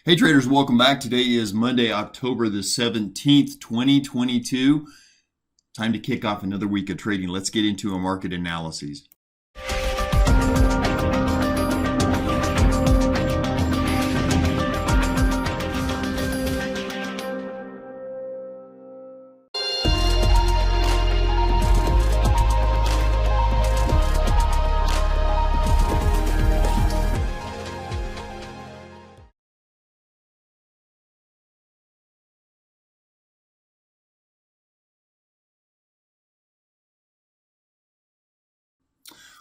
Hey traders, welcome back. Today is Monday, October the 17th, 2022. Time to kick off another week of trading. Let's get into a market analysis.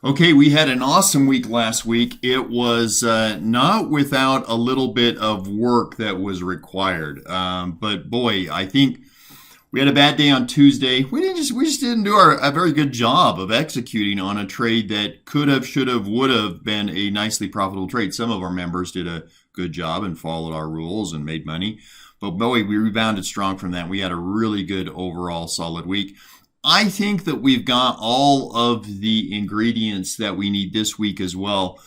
Okay, we had an awesome week last week. It was not without a little bit of work that was required. But boy, I think we had a bad day on Tuesday. We just didn't do a very good job of executing on a trade that could have, should have, would have been a nicely profitable trade. Some of our members did a good job and followed our rules and made money. But boy, we rebounded strong from that. We had a really good overall solid week. I think that we've got all of the ingredients that we need this week as well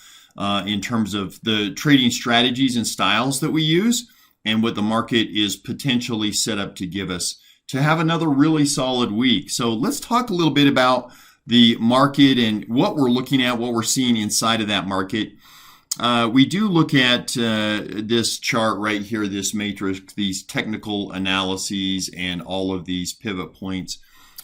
in terms of the trading strategies and styles that we use and what the market is potentially set up to give us to have another really solid week. So let's talk a little bit about the market and what we're looking at, what we're seeing inside of that market. We do look at this chart right here, this matrix, these technical analyses and all of these pivot points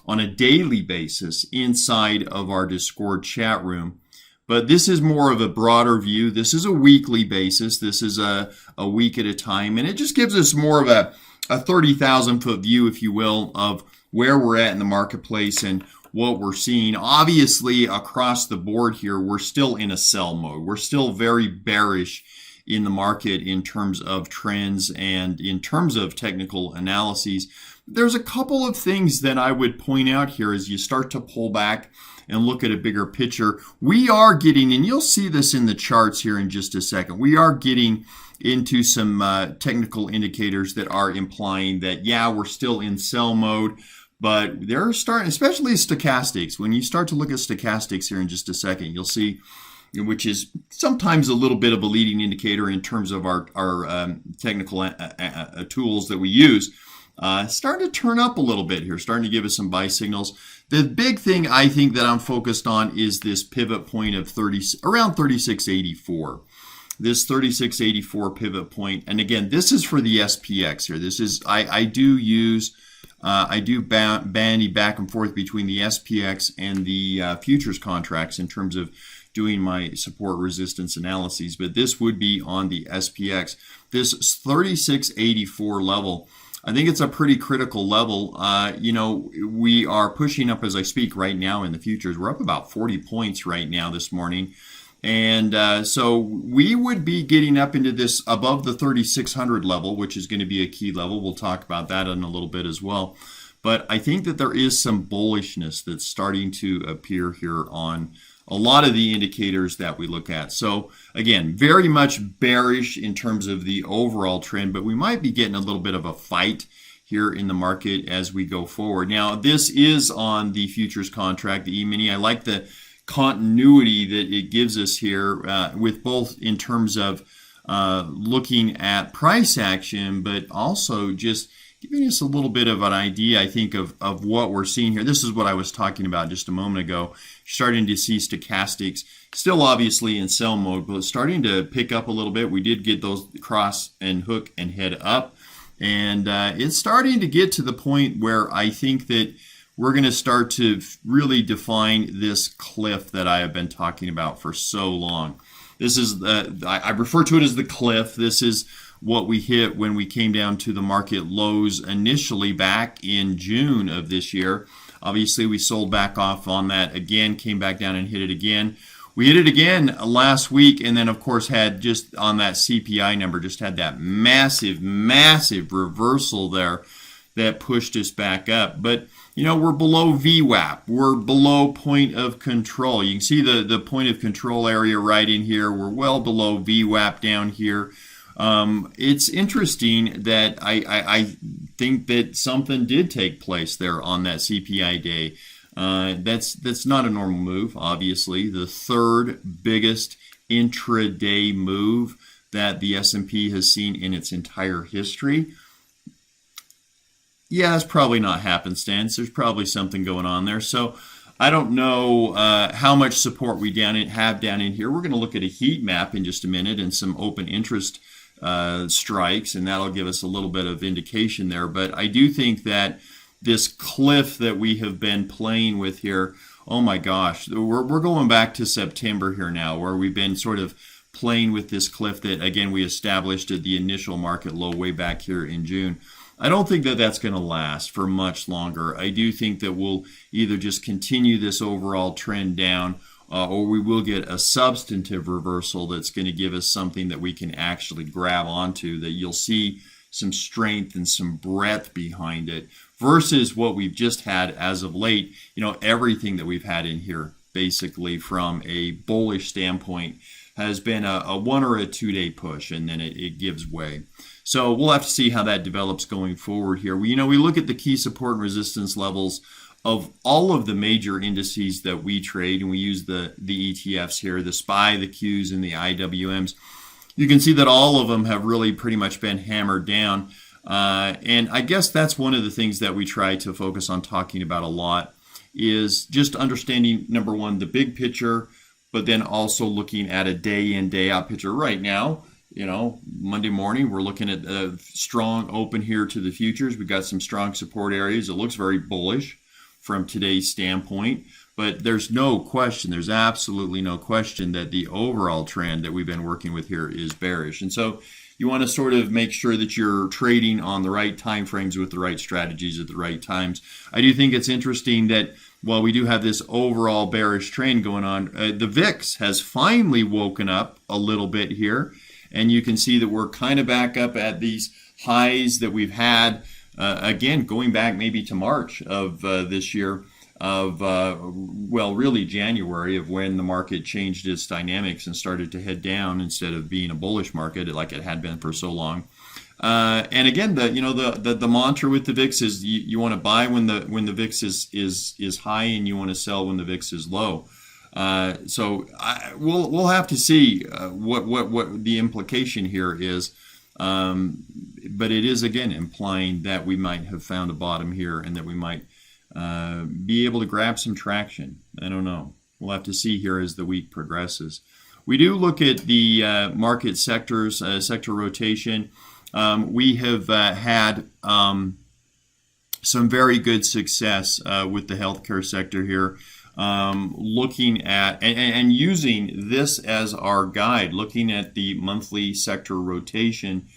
on a daily basis inside of our Discord chat room. But this is more of a broader view. This is a weekly basis. This is a week at a time. And it just gives us more of a 30,000 foot view, if you will, of where we're at in the marketplace and what we're seeing. Obviously, across the board here, we're still in a sell mode. We're still very bearish in the market in terms of trends and in terms of technical analyses. There's a couple of things that I would point out here as you start to pull back and look at a bigger picture. We are getting, and you'll see this in the charts here in just a second, we are getting into some technical indicators that are implying that, yeah, we're still in sell mode, but they're starting, especially stochastics. When you start to look at stochastics here in just a second, you'll see, which is sometimes a little bit of a leading indicator in terms of our technical tools that we use. Starting to turn up a little bit here, starting to give us some buy signals. The big thing I think that I'm focused on is this pivot point of around 3684. This 3684 pivot point, and again, this is for the SPX here. This is I do bandy back and forth between the SPX and the futures contracts in terms of doing my support resistance analyses, but this would be on the SPX. This 3684 level, I think it's a pretty critical level. We are pushing up as I speak right now in the futures. We're up about 40 points right now this morning. And so we would be getting up into this above the 3600 level, which is going to be a key level. We'll talk about that in a little bit as well. But I think that there is some bullishness that's starting to appear here on a lot of the indicators that we look at. So again, very much bearish in terms of the overall trend, but we might be getting a little bit of a fight here in the market as we go forward. Now, this is on the futures contract, the E-mini. I like the continuity that it gives us here with both in terms of looking at price action, but also just giving us a little bit of an idea, I think, of what we're seeing here. This is what I was talking about just a moment ago. Starting to see stochastics, still obviously in sell mode, but starting to pick up a little bit. We did get those cross and hook and head up. And it's starting to get to the point where I think that we're going to start to really define this cliff that I have been talking about for so long. This is, I refer to it as the cliff. This is what we hit when we came down to the market lows initially back in June of this year. Obviously, we sold back off on that again, came back down and hit it again. We hit it again last week, and then, of course, had just on that CPI number, just had that massive, massive reversal there that pushed us back up. But, we're below VWAP. We're below point of control. You can see the point of control area right in here. We're well below VWAP down here. It's interesting that I think that something did take place there on that CPI day. That's not a normal move, obviously. The third biggest intraday move that the S&P has seen in its entire history. Yeah, it's probably not happenstance. There's probably something going on there. So I don't know how much support we have down in here. We're going to look at a heat map in just a minute and some open interest strikes, and that'll give us a little bit of indication there. But I do think that this cliff that we have been playing with here, oh my gosh, we're going back to September here now, where we've been sort of playing with this cliff that, again, we established at the initial market low way back here in June. I don't think that that's going to last for much longer. I do think that we'll either just continue this overall trend down or we will get a substantive reversal that's going to give us something that we can actually grab onto, that you'll see some strength and some breadth behind it versus what we've just had as of late. Everything that we've had in here basically from a bullish standpoint has been a 1 or a 2 day push, and then it gives way. So we'll have to see how that develops going forward here. We look at the key support and resistance levels of all of the major indices that we trade, and we use the ETFs here, the SPY, the Qs, and the IWMs. You can see that all of them have really pretty much been hammered down. And I guess that's one of the things that we try to focus on talking about a lot, is just understanding, number one, the big picture, but then also looking at a day in, day out picture. Right now, Monday morning, we're looking at a strong open here to the futures. We've got some strong support areas. It looks very bullish from today's standpoint, but there's no question, there's absolutely no question that the overall trend that we've been working with here is bearish. And so you want to sort of make sure that you're trading on the right time frames with the right strategies at the right times. I do think it's interesting that while we do have this overall bearish trend going on, the VIX has finally woken up a little bit here. And you can see that we're kind of back up at these highs that we've had, again, going back maybe to March of this year, really January, of when the market changed its dynamics and started to head down instead of being a bullish market like it had been for so long. And again, the mantra with the VIX is you want to buy when the VIX is high, and you want to sell when the VIX is low. So we'll have to see what the implication here is, but it is again implying that we might have found a bottom here and that we might be able to grab some traction. I don't know. We'll have to see here as the week progresses. We do look at the market sectors, sector rotation. We have had some very good success with the healthcare sector here. Looking at and using this as our guide, looking at the monthly sector rotation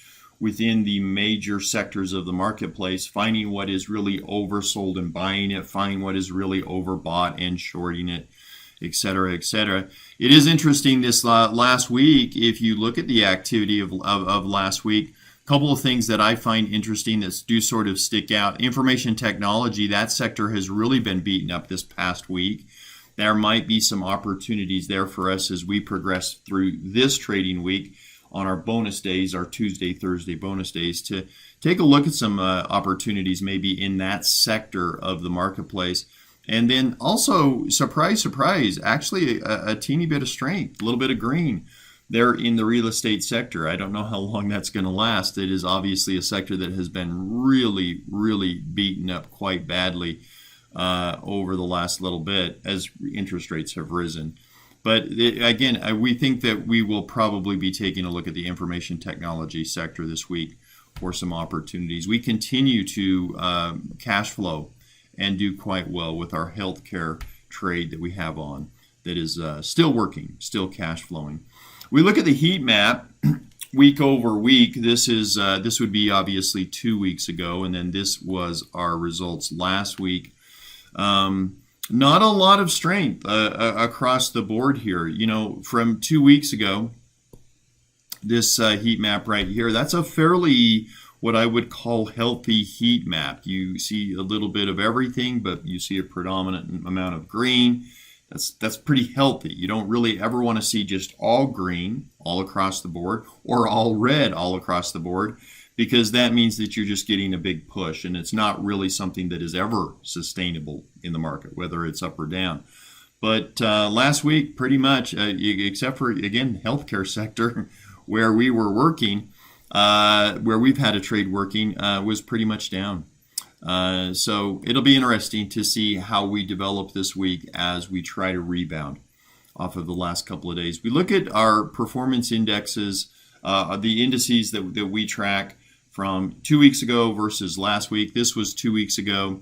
within the major sectors of the marketplace, finding what is really oversold and buying it, finding what is really overbought and shorting it, et cetera, et cetera. It is interesting this last week, if you look at the activity of last week, a couple of things that I find interesting that do sort of stick out. Information technology, that sector has really been beaten up this past week. There might be some opportunities there for us as we progress through this trading week on our bonus days, our Tuesday, Thursday bonus days, to take a look at some opportunities maybe in that sector of the marketplace. And then also, surprise, surprise, actually a teeny bit of strength, a little bit of green there in the real estate sector. I don't know how long that's going to last. It is obviously a sector that has been really, really beaten up quite badly over the last little bit as interest rates have risen. But again, we think that we will probably be taking a look at the information technology sector this week for some opportunities. We continue to cash flow and do quite well with our healthcare trade that we have on that is still working, still cash flowing. We look at the heat map week over week. This would be obviously 2 weeks ago, and then this was our results last week. Not a lot of strength across the board here. From 2 weeks ago, this heat map right here, that's a fairly what I would call healthy heat map. You see a little bit of everything, but you see a predominant amount of green. That's pretty healthy. You don't really ever want to see just all green all across the board or all red all across the board, because that means that you're just getting a big push, and it's not really something that is ever sustainable in the market, whether it's up or down. But last week, pretty much, except for, again, healthcare sector, where we were working, where we've had a trade working, was pretty much down. So it'll be interesting to see how we develop this week as we try to rebound off of the last couple of days. We look at our performance indexes, the indices that we track from 2 weeks ago versus last week. This was 2 weeks ago,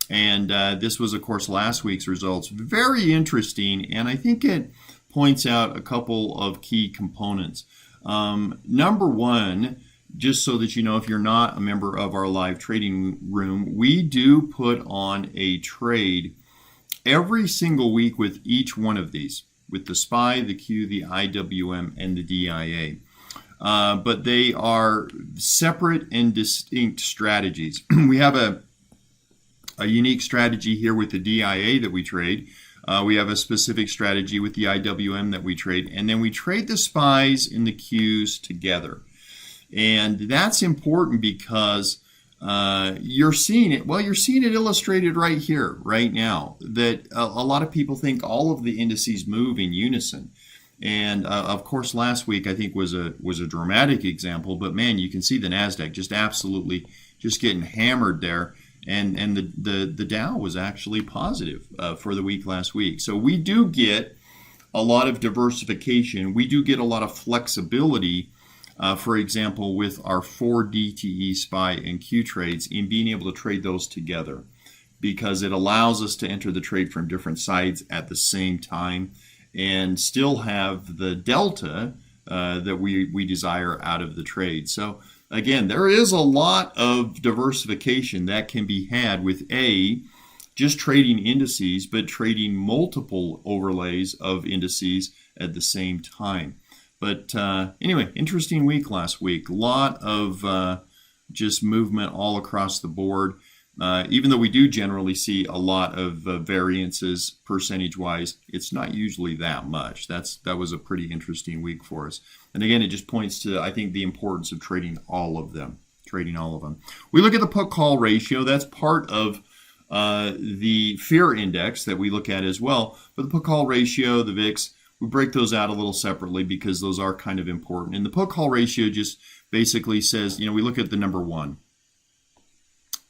and this was, of course, last week's results. Very interesting, and I think it points out a couple of key components. Number one, just so that you know, if you're not a member of our live trading room, we do put on a trade every single week with each one of these, with the SPY, the Q, the IWM, and the DIA. But they are separate and distinct strategies. We have a unique strategy here with the DIA that we trade. We have a specific strategy with the IWM that we trade. And then we trade the SPYs and the Qs together. And that's important because you're seeing it. Well, you're seeing it illustrated right here, right now, that a lot of people think all of the indices move in unison. And of course, last week I think was a dramatic example. But man, you can see the Nasdaq just absolutely just getting hammered there, and the Dow was actually positive for the week last week. So we do get a lot of diversification. We do get a lot of flexibility. For example, with our 4 DTE, SPY, and Q trades, in being able to trade those together, because it allows us to enter the trade from different sides at the same time and still have the delta that we desire out of the trade. So again, there is a lot of diversification that can be had with just trading indices, but trading multiple overlays of indices at the same time. But anyway, interesting week last week. A lot of just movement all across the board. Even though we do generally see a lot of variances percentage-wise, it's not usually that much. That was a pretty interesting week for us. And again, it just points to, I think, the importance of trading all of them. We look at the put-call ratio. That's part of the fear index that we look at as well. But the put-call ratio, the VIX, we break those out a little separately because those are kind of important. And the put-call ratio just basically says, we look at the number 1.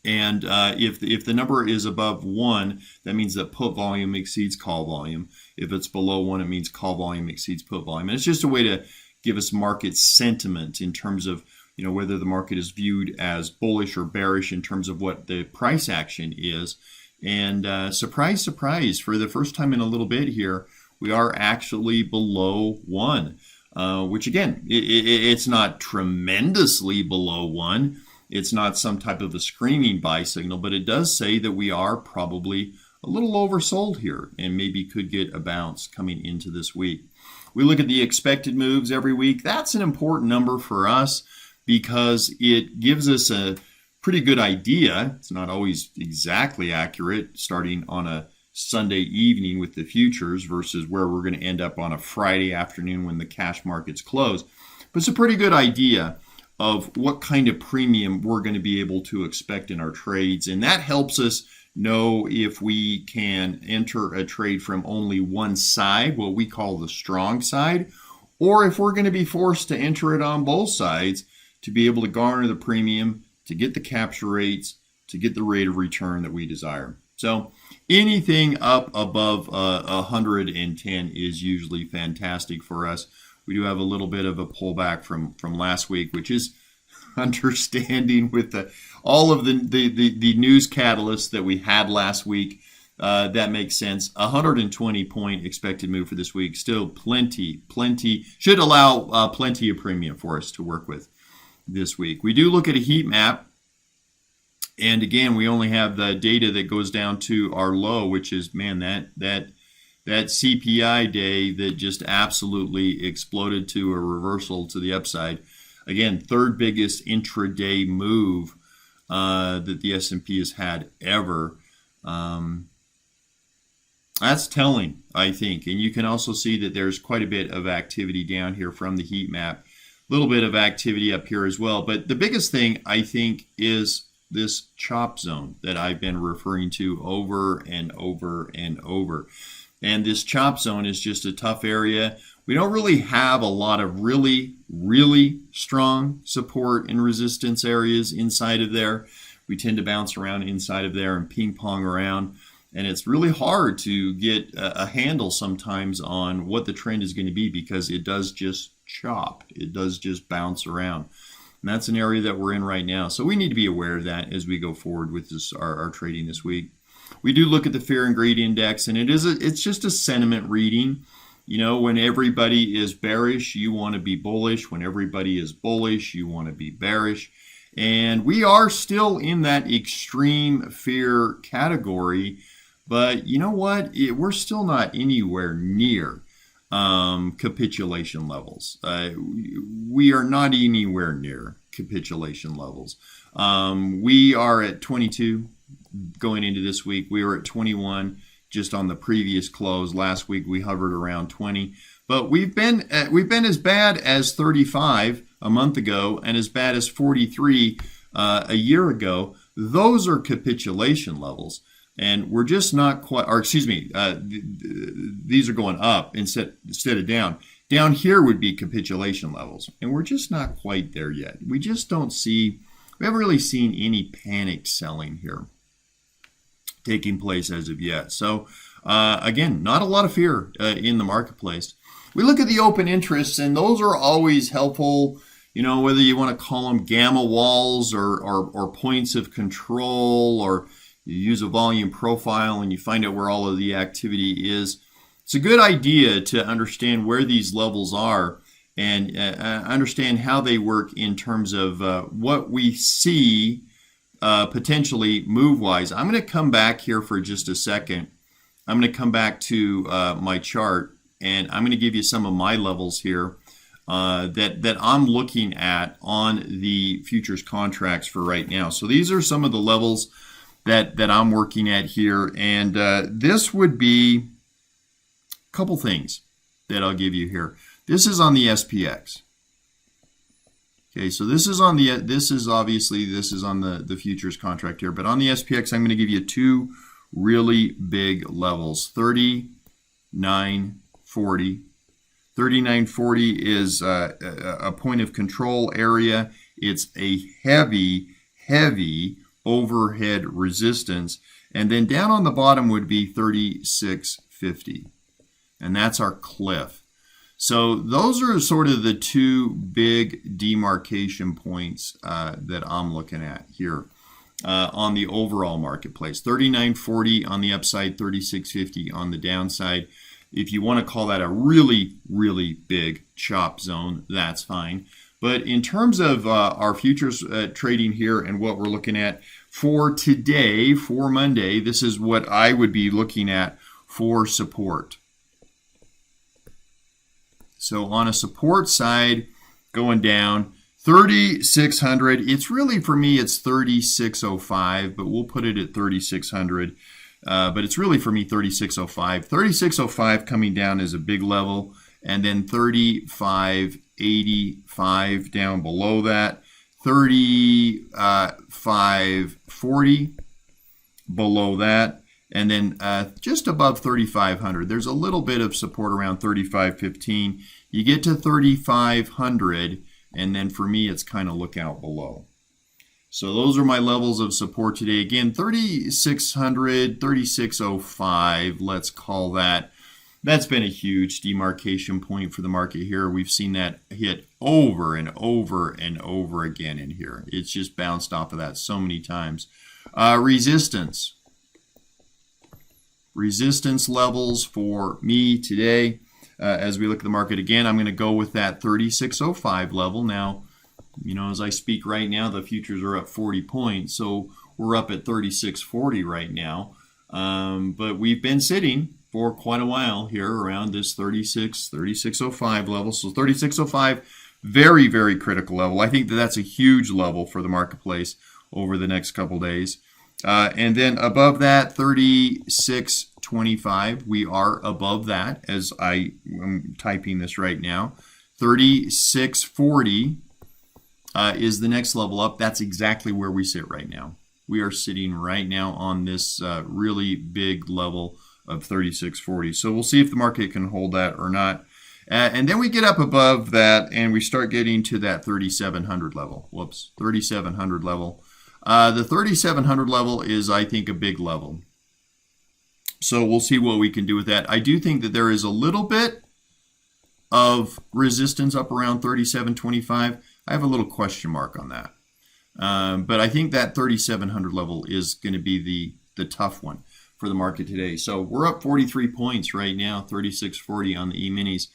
And if the number is above 1, that means that put volume exceeds call volume. If it's below 1, it means call volume exceeds put volume. And it's just a way to give us market sentiment in terms of whether the market is viewed as bullish or bearish in terms of what the price action is. And surprise, surprise, for the first time in a little bit here, we are actually below 1, which again, it's not tremendously below 1. It's not some type of a screaming buy signal, but it does say that we are probably a little oversold here and maybe could get a bounce coming into this week. We look at the expected moves every week. That's an important number for us because it gives us a pretty good idea. It's not always exactly accurate starting on a Sunday evening with the futures versus where we're going to end up on a Friday afternoon when the cash markets close. But it's a pretty good idea of what kind of premium we're going to be able to expect in our trades. And that helps us know if we can enter a trade from only one side, what we call the strong side, or if we're going to be forced to enter it on both sides to be able to garner the premium, to get the capture rates, to get the rate of return that we desire. So anything up above 110 is usually fantastic for us. We do have a little bit of a pullback from last week, which is understanding with all of the news catalysts that we had last week. That makes sense. 120 point expected move for this week. Still plenty, should allow plenty of premium for us to work with this week. We do look at a heat map. And again, we only have the data that goes down to our low, which is, man, that CPI day that just absolutely exploded to a reversal to the upside. Again, third biggest intraday move that the S&P has had ever. That's telling, I think. And you can also see that there's quite a bit of activity down here from the heat map. A little bit of activity up here as well. But the biggest thing, I think, is this chop zone that I've been referring to over and over and over. And this chop zone is just a tough area. We don't really have a lot of really strong support and resistance areas inside of there. We tend to bounce around inside of there and ping pong around. And it's really hard to get a handle sometimes on what the trend is going to be, because it does just chop. It does just bounce around. And that's an area that we're in right now. So we need to be aware of that as we go forward with our trading this week. We do look at the Fear and Greed Index, and it's just a sentiment reading. You know, when everybody is bearish, you want to be bullish. When everybody is bullish, you want to be bearish. And we are still in that extreme fear category. But you know what? We're still not anywhere near capitulation levels. We are not anywhere near capitulation levels. We are at 22 going into this week. We were at 21 just on the previous close. Last week we hovered around 20. But we've been as bad as 35 a month ago and as bad as 43 a year ago. Those are capitulation levels. And we're just not quite, or excuse me, these are going up instead of down. Down here would be capitulation levels. And we're just not quite there yet. We just don't see, we haven't really seen any panic selling here taking place as of yet. So again, not a lot of fear in the marketplace. We look at the open interests, and those are always helpful. You know, whether you want to call them gamma walls or points of control, or you use a volume profile and you find out where all of the activity is. It's a good idea to understand where these levels are and understand how they work in terms of what we see potentially move-wise. I'm going to come back here for just a second. I'm going to come back to my chart, and I'm going to give you some of my levels here that I'm looking at on the futures contracts for right now. So these are some of the levels that I'm working at here, and this would be a couple things that I'll give you here. This is on the SPX. Okay, so this is on the the futures contract here, but on the SPX I'm going to give you two really big levels. 39.40. 39.40 is a point of control area. It's a heavy overhead resistance, and then down on the bottom would be 36.50, and that's our cliff. So those are sort of the two big demarcation points that I'm looking at here on the overall marketplace. 39.40 on the upside, 36.50 on the downside. If you want to call that a really big chop zone, that's fine. But in terms of our futures trading here and what we're looking at for today, for Monday, this is what I would be looking at for support. So on a support side, going down 3,600. It's really, for me, it's 3,605, but we'll put it at 3,600. But it's really, for me, 3,605. 3,605 coming down is a big level, and then 35.85 down below that. 35.40 below that. And then just above 3,500, there's a little bit of support around 35.15. You get to 3,500, and then for me, it's kind of look out below. So those are my levels of support today. Again, 3,600, 3,605, let's call that. That's been a huge demarcation point for the market here. We've seen that hit over and over and over again in here. It's just bounced off of that so many times. Resistance levels for me today. As we look at the market again, I'm going to go with that 3,605 level. Now, you know, as I speak right now, the futures are up 40 points, so we're up at 3,640 right now. But we've been sitting for quite a while here around this 3,605 level. So 3,605, very critical level. I think that's a huge level for the marketplace over the next couple days. And then above that, 36.25. We are above that as I am typing this right now. 36.40 is the next level up. That's exactly where we sit right now. We are sitting right now on this really big level of 36.40. So we'll see if the market can hold that or not. And then we get up above that and we start getting to that 3,700 level. 3,700 level. The 3,700 level is, I think, a big level. So we'll see what we can do with that. I do think that there is a little bit of resistance up around 37.25. I have a little question mark on that. But I think that 3,700 level is going to be the tough one for the market today. So we're up 43 points right now, 36.40 on the E-minis.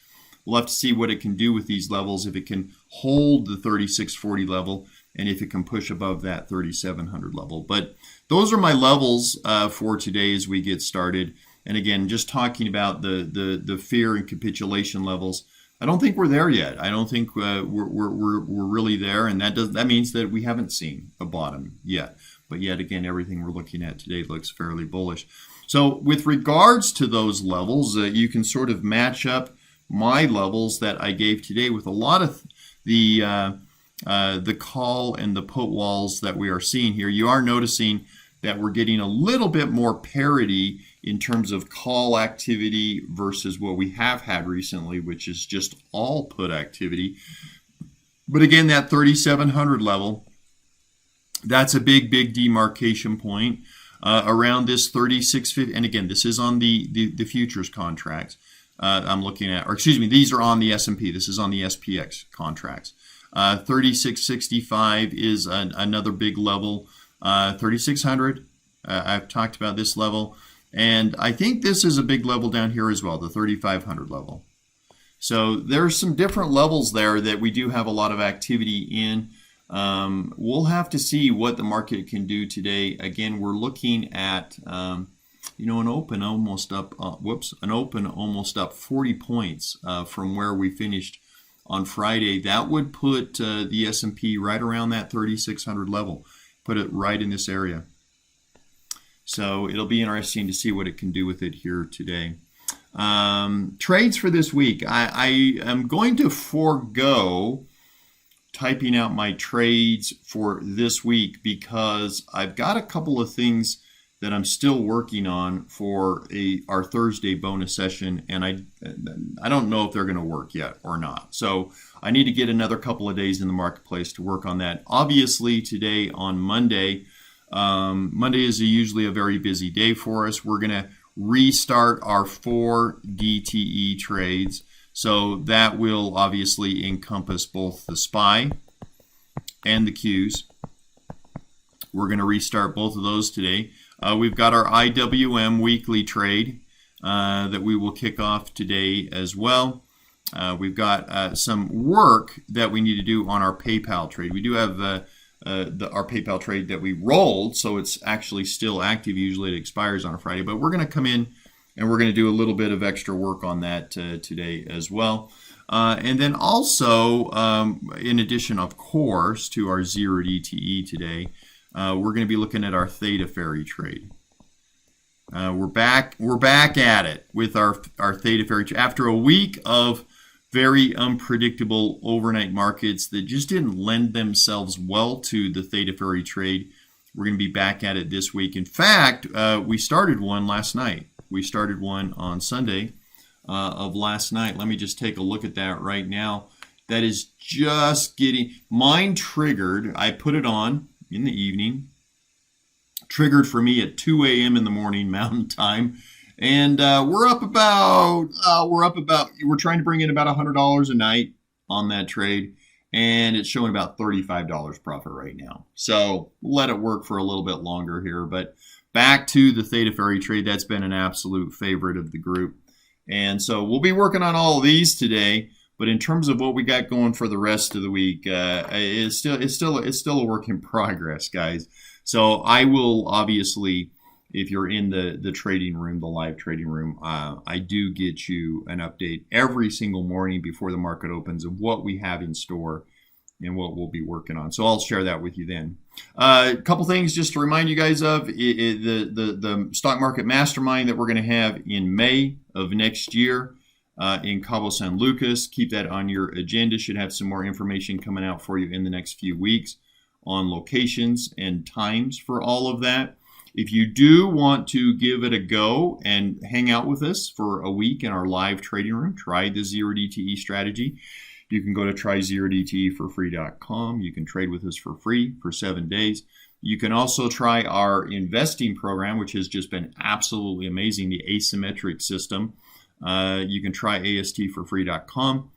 We'll have to see what it can do with these levels, if it can hold the 36.40 level, and if it can push above that 3,700 level. But those are my levels for today as we get started. And again, just talking about the fear and capitulation levels, I don't think we're there yet. I don't think we're really there, and that means that we haven't seen a bottom yet. But yet again, everything we're looking at today looks fairly bullish. So with regards to those levels, you can sort of match up my levels that I gave today with a lot of the call and the put walls that we are seeing here. You are noticing that we're getting a little bit more parity in terms of call activity versus what we have had recently, which is just all put activity. But again, that 3,700 level, that's a big demarcation point around this 36.50. And again, this is on the futures contracts. I'm looking at, or excuse me, these are on the S&P. This is on the SPX contracts. 36.65 is another big level. 3,600, I've talked about this level. And I think this is a big level down here as well, the 3,500 level. So there's some different levels there that we do have a lot of activity in. We'll have to see what the market can do today. Again, we're looking at an open almost up, an open almost up 40 points from where we finished on Friday. That would put the S&P right around that 3,600 level, put it right in this area. So it'll be interesting to see what it can do with it here today. Trades for this week. I am going to forego typing out my trades for this week because I've got a couple of things that I'm still working on for our Thursday bonus session, and I don't know if they're going to work yet or not. So I need to get another couple of days in the marketplace to work on that. Obviously, today on Monday, Monday is usually a very busy day for us. We're going to restart our 4 DTE trades. So that will obviously encompass both the SPY and the Qs. We're going to restart both of those today. We've got our IWM weekly trade that we will kick off today as well. We've got some work that we need to do on our PayPal trade. We do have our PayPal trade that we rolled, so it's actually still active. Usually it expires on a Friday, but we're going to come in and we're going to do a little bit of extra work on that today as well. And then also, in addition, of course, to our 0 DTE today, we're going to be looking at our Theta Ferry trade. We're back at it with our Theta Ferry trade after a week of very unpredictable overnight markets that just didn't lend themselves well to the Theta Ferry trade. We're going to be back at it this week. In fact, we started one last night. We started one on Sunday of last night. Let me just take a look at that right now. That is just getting mine triggered. I put it on in the evening. Triggered for me at 2 a.m. in the morning Mountain Time. And we're trying to bring in about $100 a night on that trade. And it's showing about $35 profit right now. So let it work for a little bit longer here. But back to the Theta Ferry trade, that's been an absolute favorite of the group. And so we'll be working on all of these today. But in terms of what we got going for the rest of the week, it's still a work in progress, guys. So I will obviously, if you're in the trading room, the live trading room, I do get you an update every single morning before the market opens of what we have in store and what we'll be working on. So I'll share that with you then. A couple things just to remind you guys of the stock market mastermind that we're going to have in May of next year in Cabo San Lucas. Keep that on your agenda. Should have some more information coming out for you in the next few weeks on locations and times for all of that. If you do want to give it a go and hang out with us for a week in our live trading room, try the 0DTE strategy. You can go to try0DTEforfree.com. You can trade with us for free for 7 days. You can also try our investing program, which has just been absolutely amazing, the asymmetric system. You can try ASTforfree.com,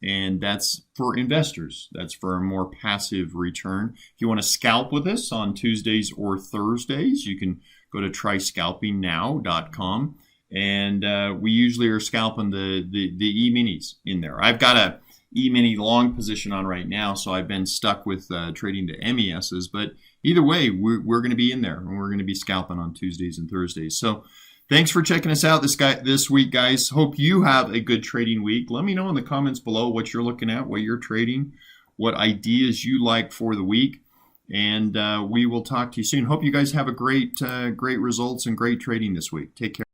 and that's for investors. That's for a more passive return. If you want to scalp with us on Tuesdays or Thursdays, you can go to tryscalpingnow.com, and we usually are scalping the E-minis in there. I've got a E-mini long position on right now, so I've been stuck with trading the MESs, but either way, we're going to be in there, and we're going to be scalping on Tuesdays and Thursdays. So thanks for checking us out this week, guys. Hope you have a good trading week. Let me know in the comments below what you're looking at, what you're trading, what ideas you like for the week, and we will talk to you soon. Hope you guys have a great results and great trading this week. Take care.